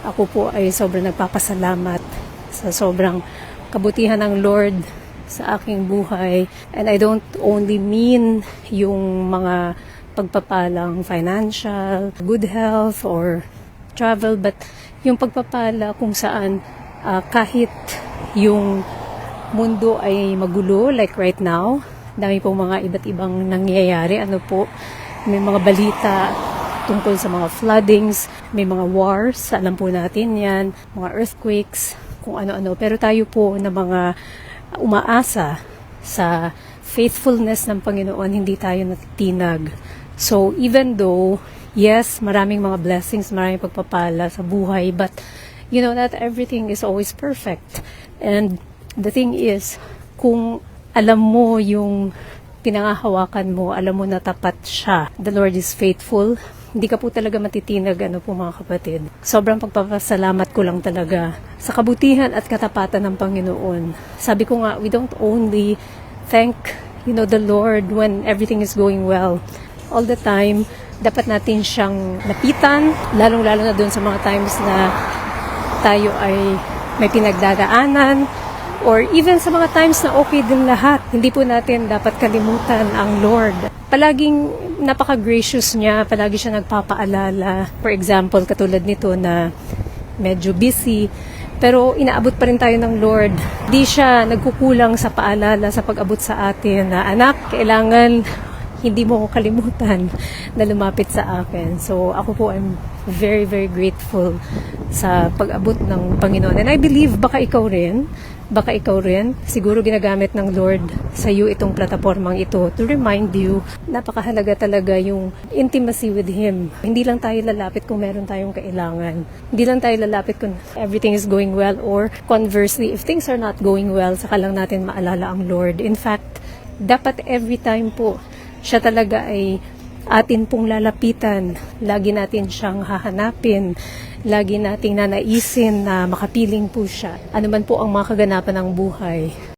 Ako po ay sobrang nagpapasalamat sa sobrang kabutihan ng Lord sa aking buhay. And I don't only mean yung mga pagpapalang financial, good health, or travel, but yung pagpapala kung saan kahit yung mundo ay magulo, like right now, dami pong mga iba't ibang nangyayari. May mga balita tungkol sa mga floodings, may mga wars, alam po natin yan, mga earthquakes, kung ano-ano. Pero tayo po na mga umaasa sa faithfulness ng Panginoon, hindi tayo natitinag. So even though, yes, maraming mga blessings, maraming pagpapala sa buhay, but not everything is always perfect. And the thing is, kung alam mo yung pinangahawakan mo, alam mo na tapat siya, the Lord is faithful, hindi ka po talaga matitinag, mga kapatid. Sobrang pagpapasalamat ko lang talaga sa kabutihan at katapatan ng Panginoon. Sabi ko nga, we don't only thank, the Lord when everything is going well. All the time, dapat natin siyang lapitan, lalong-lalo na doon sa mga times na tayo ay may pinagdadaanan, or even sa mga times na okay din lahat. Hindi po natin dapat kalimutan ang Lord. Palaging napaka-gracious niya, palagi siya nagpapaalala. For example, katulad nito na medyo busy, pero inaabot pa rin tayo ng Lord. Di siya nagkukulang sa paalala, sa pag-abot sa atin na, anak, kailangan hindi mo ko kalimutan na lumapit sa akin. So ako po I'm very, very grateful sa pag-abot ng Panginoon. And I believe baka ikaw rin, siguro ginagamit ng Lord sa iyo itong platapormang ito to remind you, napakahalaga talaga yung intimacy with Him. Hindi lang tayo lalapit kung meron tayong kailangan. Hindi lang tayo lalapit kung everything is going well, or conversely, if things are not going well, saka lang natin maalala ang Lord. In fact, dapat every time po, siya talaga ay atin pong lalapitan. Lagi natin siyang hahanapin. Lagi nating nanaisin na makapiling po siya. Ano man po ang mga kaganapan ng buhay.